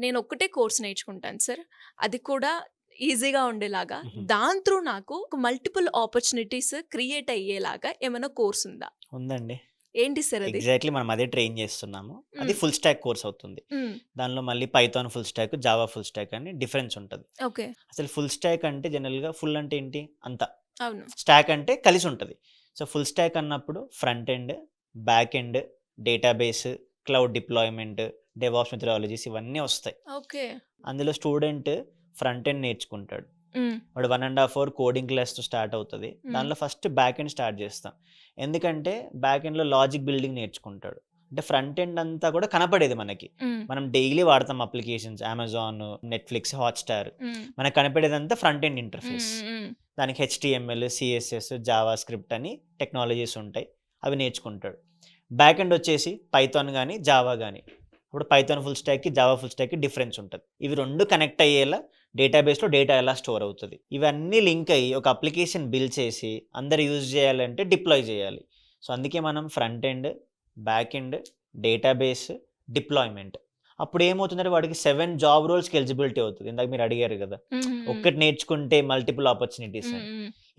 నేను ఒక్కటే కోర్స్ నేర్చుకుంటాను సార్. అది కూడా ఈజీగా ఉండేలాగా. హుహు. దాని త్రూ నాకు మల్టిపుల్ ఆపర్చునిటీస్ క్రియేట్ అయ్యేలాగా ఏమైనా కోర్స్ ఉందా? ఉందండి. ఏంటి సార్ అది? ఎగ్జాక్ట్‌లీ మనం అదే ట్రైన్ చేస్తున్నాము. అది హ్మ్. ఫుల్ స్టాక్ కోర్స్ అవుతుంది. హ్మ్. దానిలో మళ్ళీ Python full stock, Java full stock అని డిఫరెన్స్ ఉంటది. ఓకే. అసలు ఫుల్ స్టాక్ అంటే జనరల్‌గా ఫుల్ అంటే ఏంటి? అంతా. అవును. స్టాక్ అంటే కలిసి ఉంటది. సో, ఫుల్ స్టాక్ అన్నప్పుడు front end, back end, database, cloud deployment, DevOps methodologies ఇవన్నీ వస్తాయి. ఓకే. అందులో స్టూడెంట్ ఫ్రంట్ ఎండ్ నేర్చుకుంటాడు. హ్మ్. వాడు 1 ½ అవర్ కోడింగ్ క్లాస్‌తో స్టార్ట్ అవుతది. హ్మ్. దానిలో ఫస్ట్ బ్యాక్ ఎండ్ స్టార్ట్ చేస్తాం. ఎందుకంటే బ్యాక్ ఎండ్‌లో లాజిక్ బిల్డింగ్ నేర్చుకుంటాడు. అంటే ఫ్రంట్ ఎండ్ అంతా కూడా కనపడేది మనకి. హ్మ్. మనం డైలీ వాడతాం applications Amazon, Netflix, Hotstar. Hmm. మనకు కనపడేదంతా front end hmm. Interface. Hmm. దానికి హెచ్‌టీఎంఎల్, సీఎస్ఎస్, జావా స్క్రిప్ట్ అని టెక్నాలజీస్ ఉంటాయి. అవి నేర్చుకుంటాడు. బ్యాక్ ఎండ్ వచ్చేసి పైథాన్ గాని, జావా గాని. ఇప్పుడు పైథాన్ ఫుల్ స్టాక్‌కి, జావా ఫుల్ స్టాక్‌కి డిఫరెన్స్ ఉంటది. ఇవి 2 కనెక్ట్ అయ్యేలా డేటాబేస్‌లో డేటా ఎలా స్టోర్ అవుతది. ఇవన్నీ లింక్ అయ్యి ఒక అప్లికేషన్ బిల్డ్ చేసి అందరూ యూజ్ చేయాలంటే డిప్లాయ్ చేయాలి. సో, అందుకే మనం front end, back end, database, deployment. అప్పుడేమవుతుందంటే వాడికి 7 జాబ్ రోల్స్‌కి ఎలిజిబిలిటీ అవుతది. ఇందాక మీరు అడిగారు గదా! హ్మ్. హ్మ్. ఒక్కటి నేర్చుకుంటే మల్టిపుల్ ఆపర్చునిటీస్ హ్మ్. అని. హ్మ్.